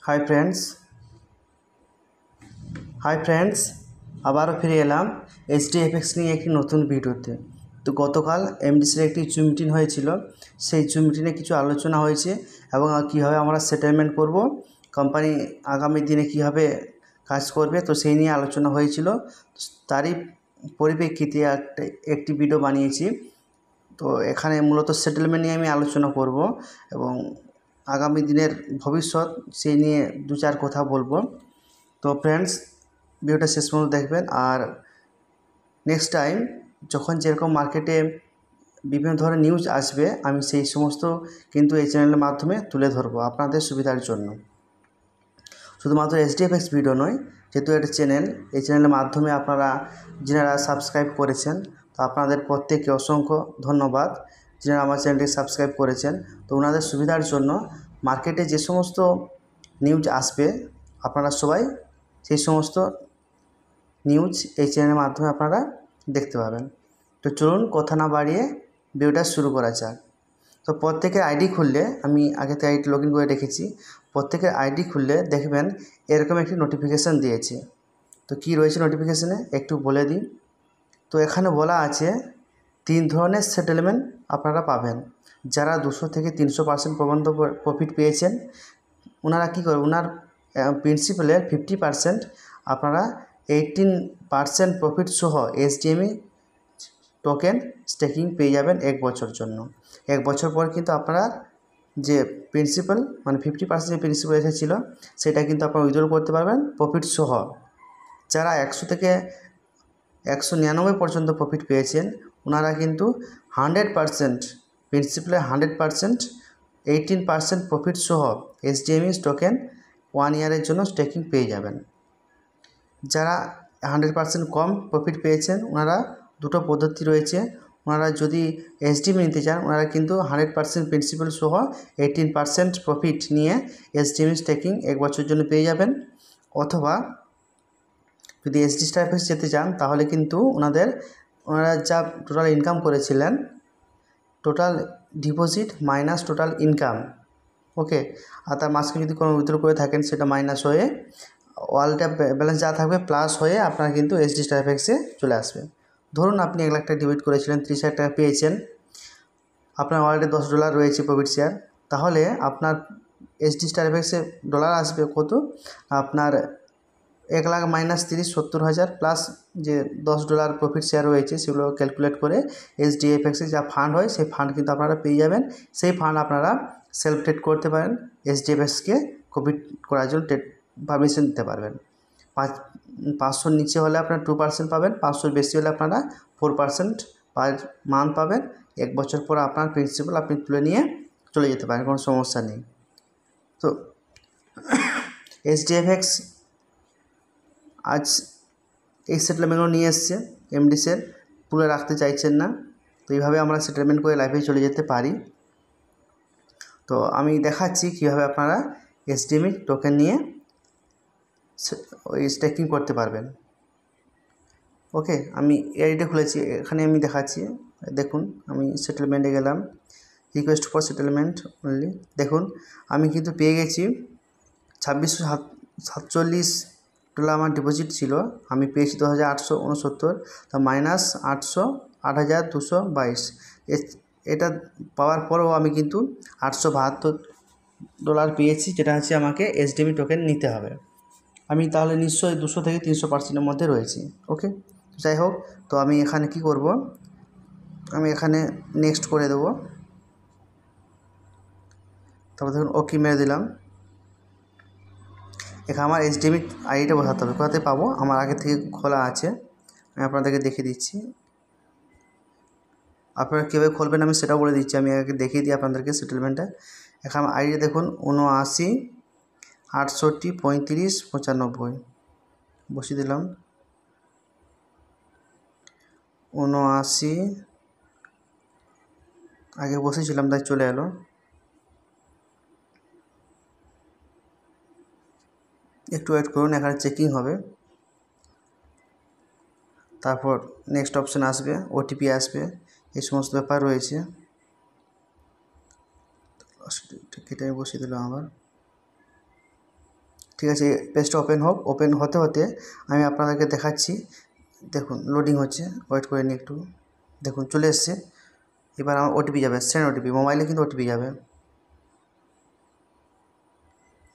Hi friends আবারও ফিরে এলাম এইচডিএফএক্স নিয়ে একটি নতুন ভিডিওতে। তো গতকাল এমডিসির একটি জুম মিটিং হয়েছিল। সেই জুম মিটিংয়ে কিছু আলোচনা হয়েছে এবং কীভাবে আমরা সেটেলমেন্ট করব, কোম্পানি আগামী দিনে কীভাবে কাজ করবে, তো সেই নিয়ে আলোচনা হয়েছিল। তারই পরিপ্রেক্ষিতে একটি ভিডিও বানিয়েছি। তো এখানে মূলত সেটেলমেন্ট নিয়ে আমি আলোচনা করব এবং আগামী দিনের ভবিষ্যৎ সেই নিয়ে দু চার কথা বলবো। তো ফ্রেন্ডস, ভিডিওটা শেষ পর্যন্ত দেখবেন। আর নেক্সট টাইম যখন যেরকম মার্কেটে বিভিন্ন ধরনের নিউজ আসবে, আমি সেই সমস্ত কিন্তু এই চ্যানেলের মাধ্যমে তুলে ধরবো আপনাদের সুবিধার জন্য। শুধুমাত্র এইচডিএফএক্স ভিডিও নয়, যেহেতু একটা চ্যানেল, এই চ্যানেলের মাধ্যমে আপনারা যারা সাবস্ক্রাইব করেছেন, তো আপনাদের প্রত্যেককে অসংখ্য ধন্যবাদ। যারা আমার চ্যানেলটি সাবস্ক্রাইব করেছেন, তো ওনাদের সুবিধার জন্য মার্কেটে যে সমস্ত নিউজ আসবে, আপনারা সবাই সেই সমস্ত নিউজ এই চ্যানেলের মাধ্যমে আপনারা দেখতে পাবেন। তো চলুন কথা না বাড়িয়ে ভিডিওটা শুরু করা যাক। তো প্রত্যেকের আইডি খুললে, আমি আগে থেকে আইডি লগ ইন করে রেখেছি, প্রত্যেকের আইডি খুললে দেখবেন এরকম একটি নোটিফিকেশান দিয়েছে। তো কি রয়েছে নোটিফিকেশানে একটু বলে দিই। তো এখানে বলা আছে 3 ধরনের সেটেলমেন্ট আপনারা পাবেন। যারা 200 থেকে 300% পর্যন্ত প্রফিট পেয়েছেন, ওনারা কী করবেন, ওনার প্রিন্সিপালের 50% আপনারা 18% প্রফিট সহ এসডিএমই টোকেন স্টেকিং পেয়ে যাবেন 1 বছর জন্য। 1 বছর পর কিন্তু আপনারা যে প্রিন্সিপাল মানে 50% যে প্রিন্সিপাল এসেছিলো, সেটা কিন্তু আপনারা উইথড্র করতে পারবেন প্রফিট সহ। যারা 100 থেকে 199 পর্যন্ত প্রফিট পেয়েছেন, ওনারা কিন্তু 100% প্রিন্সিপালে 100% 18% প্রফিট সহ এসডিএমই টোকেন 1 ইয়ারের জন্য স্টেকিং পেয়ে যাবেন। যারা 100% কম প্রফিট পেয়েছেন, ওনারা দুটো পদ্ধতি রয়েছে। ওনারা যদি এসডিএমই নিতে চান, ওনারা কিন্তু 100% প্রিন্সিপাল সহ 18% প্রফিট নিয়ে এসডিএমই স্টেকিং 1 বছরের জন্য পেয়ে যাবেন। অথবা যদি এইচডিএফএক্স যেতে চান, তাহলে কিন্তু ওনারা যা টোটাল ইনকাম করেছিলেন, total deposit minus total income, okay, আর তার মাসকে যদি কোনো উইথড্র করে থাকেন, সেটা মাইনাস হয়ে ওয়ালটা ব্যালেন্স যা থাকবে প্লাস হয়ে আপনার কিন্তু এইচডিএফএক্সে চলে আসবে। ধরুন আপনি 1 লাখ টাকা ডিপোজিট করেছিলেন, 30,000 টাকা পেয়েছেন, আপনার ওয়ালেটে $10 রয়েছে প্রফিট শেয়ার, তাহলে আপনার এইচডিএফএক্সে ডলার আসবে কত, আপনার 1 লাখ মাইনাস 30, 70,000 প্লাস যে $10 প্রফিট শেয়ার রয়েছে, সেগুলো ক্যালকুলেট করে এইচডিএফএক্সে যা ফান্ড হয়, সেই ফান্ড কিন্তু আপনারা পেয়ে যাবেন। সেই ফান্ড আপনারা সেলফ ট্রেড করতে পারেন, এইচডিএফএক্সকে কপি করার জন্য পারমিশন দিতে পারবেন। 500 নিচে হলে আপনারা 2% পাবেন, 500 বেশি হলে আপনারা 4% পার মান্থ পাবেন। 1 বছর পর আপনার প্রিন্সিপাল আপনি তুলে নিয়ে চলে যেতে পারেন, কোনো সমস্যা নেই। তো এইচডিএফএক্স আজ এই সেটেলমেন্টগুলো নিয়ে এসছে, এমডিসের তুলে রাখতে চাইছেন না। তো এইভাবে আমরা সেটেলমেন্ট করে লাইফে চলে যেতে পারি। তো আমি দেখাচ্ছি কীভাবে আপনারা এসডিএমই টোকেন নিয়ে ওই স্টেকিং করতে পারবেন। ওকে, আমি এআইডিটা খুলেছি, এখানে আমি দেখাচ্ছি। দেখুন, আমি সেটেলমেন্টে গেলাম, রিকোয়েস্ট ফর সেটেলমেন্ট অনলি। দেখুন, আমি কিন্তু পেয়ে গেছি $2647 আমার ডিপোজিট ছিল, আমি পেয়েছি 2,869, তো মাইনাস 8,222। এটা পাওয়ার পরেও আমি কিন্তু $872 পেয়েছি, যেটা হচ্ছে আমাকে এসডিএমই টোকেন নিতে হবে। আমি তাহলে নিশ্চয়ই 200 থেকে 300%-এর মধ্যে রয়েছি। ওকে, যাই হোক, তো আমি এখানে কি করব, আমি এখানে নেক্সট করে দেবো। তারপর দেখুন ওকে মেরে দিলাম। এখানে আমার এইচডিএমই আইডিটা বসাতে হবে। কোথাতে পাবো, আমার আগে থেকে খোলা আছে, আমি আপনাদেরকে দেখিয়ে দিচ্ছি। আপনারা কীভাবে খুলবেন আমি সেটাও বলে দিচ্ছি, আমি আগে দেখিয়ে দিই আপনাদেরকে সেটেলমেন্টটা। এখানে আমার আইডি দেখুন 79 68 35 95 বসিয়ে দিলাম। 79 আগে বসেছিলাম, তাই চলে এলো। একটু ওয়েট করুন, এখানে চেকিং হবে, তারপর নেক্সট অপশান আসবে, ওটিপি আসবে, এই সমস্ত ব্যাপার রয়েছে। কেটে বসিয়ে দিলাম আবার। ঠিক আছে, পেজটা ওপেন হোক। ওপেন হতে হতে আমি আপনাদেরকে দেখাচ্ছি। দেখুন লোডিং হচ্ছে, ওয়েট করে নিই একটু। দেখুন চলে এসছে। এবার আমার ওটিপি যাবে, সেন্ড ওটিপি, মোবাইলে কিন্তু ওটিপি যাবে।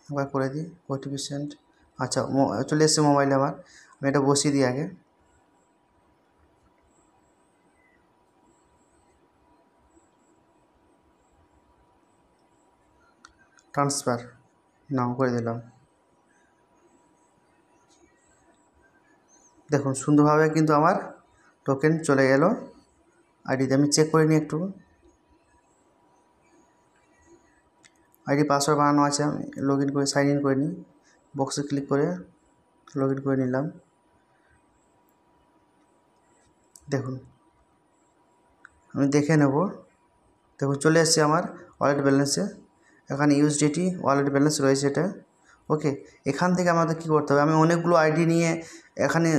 একবার করে দিই ওটিপি সেন্ড। আচ্ছা চলে এসছে মোবাইলে আবার। আমি এটা বসিয়ে দিই আগে। ট্রান্সফার নাও করে দিলাম। দেখুন সুন্দরভাবে কিন্তু আমার টোকেন চলে গেল আইডিতে। আমি চেক করে নিই একটু। আইডি পাসওয়ার্ড বানানো আছে, আমি লগ ইন করে সাইন ইন করে নিই। বক্সে ক্লিক করে লগ ইন করে নিলাম। দেখুন আমি দেখে নেব। দেখুন চলে এসছে আমার ওয়ালেট ব্যালেন্সে। এখানে ইউএসডিটি ওয়ালেট ব্যালেন্স রয়েছে এটা। ওকে, এখান থেকে আমাদের কী করতে হবে, আমি অনেকগুলো আইডি নিয়ে এখানে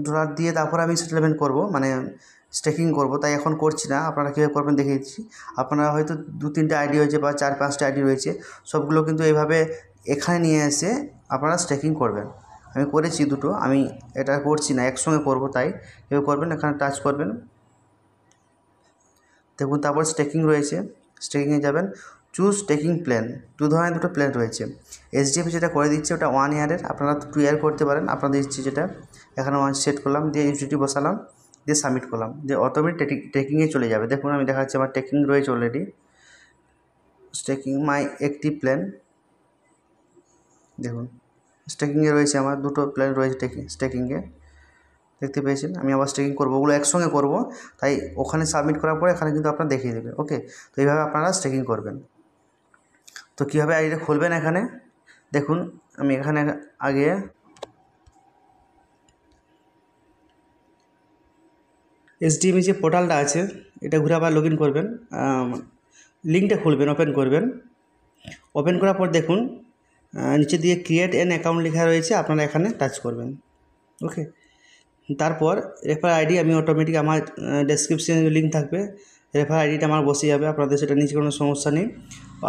ডলার দিয়ে তারপর আমি সেটেলমেন্ট করব, মানে স্টেকিং করব, তাই এখন করছি না। আপনারা কীভাবে করবেন দেখে দিচ্ছি। আপনারা হয়তো 2-3টে আইডি হয়েছে বা 4-5টা আইডি রয়েছে, সবগুলো কিন্তু এইভাবে এখানে নিয়ে এসে আপনারা স্টেকিং করবেন। আমি করেছি দুটো, আমি এটা করছি না, একসঙ্গে করব, তাই এভাবে করবেন। এখানে টাচ করবেন, দেখুন তারপর স্টেকিং রয়েছে, স্টেকিংয়ে যাবেন। চুজ স্টেকিং প্ল্যান, দুটো প্ল্যান রয়েছে। এইচডিএফসি যেটা করে দিচ্ছে ওটা 1 ইয়ারের, আপনারা 2 ইয়ার করতে পারেন আপনাদের ইচ্ছে যেটা। এখানে 1 সেট করলাম, দিয়ে ইউএসডিটি বসালাম, দিয়ে সাবমিট করলাম, দিয়ে অটোমেটিক ট্রেকিংয়ে চলে যাবে। দেখুন আমি দেখাচ্ছি আমার ট্রেকিং রয়েছে অলরেডি। স্টেকিং মাই অ্যাক্টিভ প্ল্যান, দেখুন স্টেকিংয়ে রয়েছে আমার দুটো প্ল্যান রয়েছে স্টেকিংয়ে, দেখতে পেয়েছেন। আমি আবার স্টেকিং করবো, ওগুলো একসঙ্গে করব, তাই ওখানে সাবমিট করার পরে এখানে কিন্তু আপনারা দেখিয়ে দেবে। ওকে, তো এইভাবে আপনারা স্টেকিং করবেন। তো কীভাবে আইডিটা খুলবেন এখানে দেখুন। আমি এখানে আগে এইচডিএমই যে পোর্টালটা আছে এটা ঘুরে আবার লগ ইন করবেন, লিঙ্কটা খুলবেন, ওপেন করবেন। ওপেন করার পর দেখুন নিচে দিয়ে ক্রিয়েট অ্যান অ্যাকাউন্ট লেখা রয়েছে, আপনারা এখানে টাচ করবেন। ওকে, তারপর রেফার আইডি আমি অটোমেটিক আমার ডেসক্রিপশনে লিঙ্ক থাকবে, রেফার আইডিটা আমার বসে যাবে। আপনাদের সেটা নিচে কোনো সমস্যা নেই।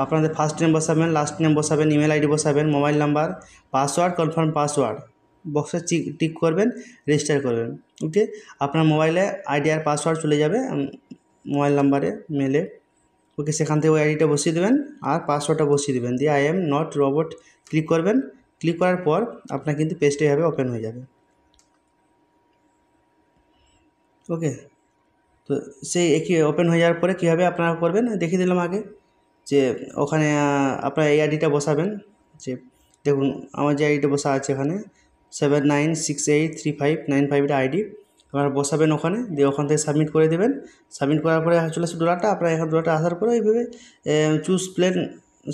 আপনাদের ফার্স্ট নেম বসাবেন, লাস্ট নেম বসাবেন, ইমেল আইডি বসাবেন, mobile number, password, confirm password বক্সে টিক করবেন, রেজিস্টার করবেন। ওকে, আপনার মোবাইলে আইডি আর পাসওয়ার্ড চলে যাবে মোবাইল নাম্বারে, মেলে। ওকে, সেখান থেকে ওই আইডিটা বসিয়ে দেবেন আর পাসওয়ার্ডটা বসিয়ে দেবেন, দিয়ে I am not robot click করবেন। ক্লিক করার পর আপনার কিন্তু পেজটা এভাবে ওপেন হয়ে যাবে। ওকে, তো সেই একই ওপেন হয়ে যাওয়ার পরে কীভাবে আপনারা করবেন দেখিয়ে দিলাম আগে, যে ওখানে আপনারা এই আইডিটা বসাবেন। যে দেখুন আমার যে আইডিটা বসা আছে এখানে 79683595 এটা আইডি, আপনারা বসাবেন ওখানে, দিয়ে ওখান থেকে সাবমিট করে দেবেন। সাবমিট করার পরে চলে আসে ডলারটা। আপনারা এখানে ডলারটা আসার পরে এইভাবে চুজ প্ল্যান,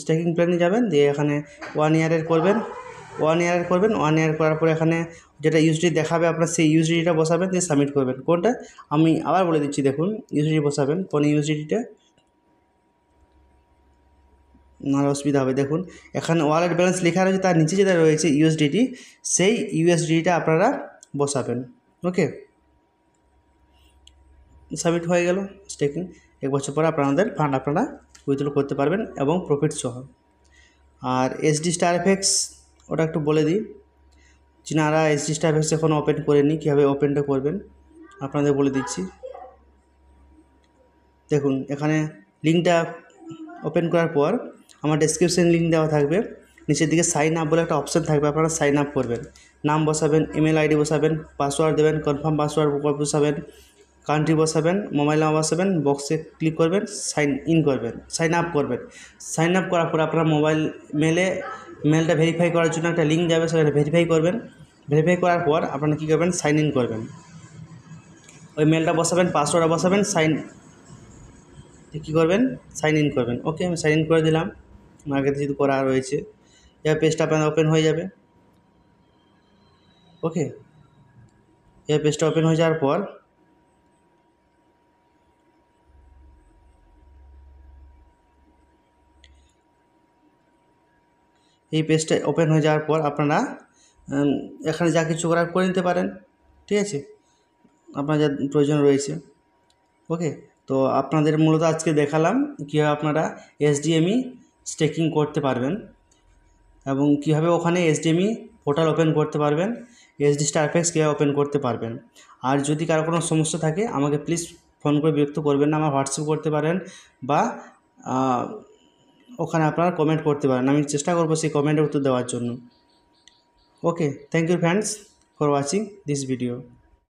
স্টেকিং প্ল্যানে যাবেন, দিয়ে এখানে 1 ইয়ারের করবেন। 1 ইয়ারের করবেন, 1 ইয়ার করার পরে এখানে যেটা ইউএসডি দেখাবে আপনার সেই ইউএসডিটা বসাবেন, দিয়ে সাবমিট করবেন। কোনটা আমি আবার বলে দিচ্ছি, দেখুন ইউএসডি বসাবেন, কোন ইউএসডিটা না অসুবিধা হবে। দেখুন এখানে ওয়ালেট ব্যালেন্স লেখা রয়েছে, তার নিচে যেটা রয়েছে ইউএসডিটি, সেই ইউএসডিটা আপনারা বসাবেন। ওকে, সাবমিট হয়ে গেল স্টেকিং। 1 বছর পরে আপনাদের ফান্ড আপনারা উইথড্র করতে পারবেন এবং প্রফিট সহ। আর এসডি স্টার এফএক্স ওটা একটু বলে দিই, যিনারা এসডি স্টার এফএক্স এখনও ওপেন করেনি কীভাবে ওপেনটা করবেন আপনাদের বলে দিচ্ছি। দেখুন এখানে লিঙ্কটা ওপেন করার পর আমার ডেসক্রিপশন লিঙ্ক দেওয়া থাকবে, নিচের দিকে সাইন আপ বলে একটা অপশান থাকবে, আপনারা সাইন আপ করবেন। নাম বসাবেন, ইমেল আইডি বসাবেন, পাসওয়ার্ড দেবেন, কনফার্ম পাসওয়ার্ড বসাবেন, কান্ট্রি বসাবেন, মোবাইল নাম্বার বসাবেন, বক্সে ক্লিক করবেন, সাইন ইন করবেন, সাইন আপ করবেন। সাইন আপ করার পর আপনার মোবাইল মেলটা ভেরিফাই করার জন্য একটা লিঙ্ক যাবে, সেটা ভেরিফাই করবেন। ভেরিফাই করার পর আপনারা কী করবেন, সাইন ইন করবেন। ওই মেলটা বসাবেন, পাসওয়ার্ডটা বসাবেন, কী করবেন, সাইন ইন করবেন। ওকে, আমি সাইন ইন করে দিলাম, আমার আগে যেহেতু করা রয়েছে। এবার পেজটা আপনার ওপেন হয়ে যাবে। ওকে, এবার পেজটা ওপেন হয়ে যাওয়ার পর এই পেজটা ওপেন হয়ে যাওয়ার পর আপনারা এখানে যা কিছু করার করে নিতে পারেন। ঠিক আছে, আপনার যা প্রয়োজন রয়েছে। ওকে, তো আপনাদের মূলত আজকে দেখালাম কীভাবে আপনারা এসডিএমই স্টেকিং করতে পারবেন। এবং কীভাবে ওখানে HDMI পোর্টাল ওপেন করতে পারবেন, HD StarFX কীভাবে ওপেন করতে পারবেন। আর যদি কারো কোনো সমস্যা থাকে আমাকে প্লিজ ফোন করে বিরক্ত করবেন না, আমার হোয়াটসঅ্যাপ করতে পারেন বা ওখানে আপনারা কমেন্ট করতে পারেন, আমি চেষ্টা করবো সেই কমেন্টের উত্তর দেওয়ার জন্য। Okay, thank you friends for watching this video.